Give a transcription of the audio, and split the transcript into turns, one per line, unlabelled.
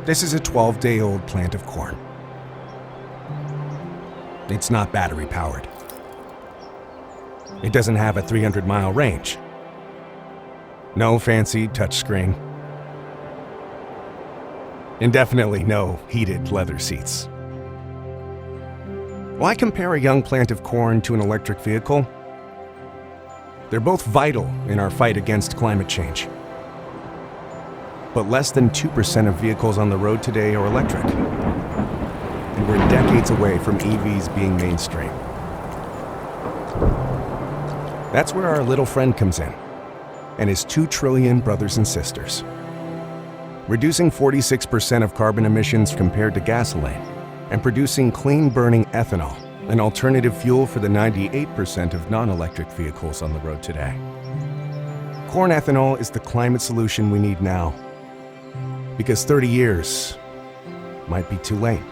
This is a 12-day-old plant of corn. It's not battery-powered. It doesn't have a 300-mile range. No fancy touchscreen. And definitely no heated leather seats. Why compare a young plant of corn to an electric vehicle? They're both vital in our fight against climate change. But less than 2% of vehicles on the road today are electric. And we're decades away from EVs being mainstream. That's where our little friend comes in, and his 2 trillion brothers and sisters. Reducing 46% of carbon emissions compared to gasoline, and producing clean-burning ethanol, an alternative fuel for the 98% of non-electric vehicles on the road today. Corn ethanol is the climate solution we need now, because 30 years might be too late.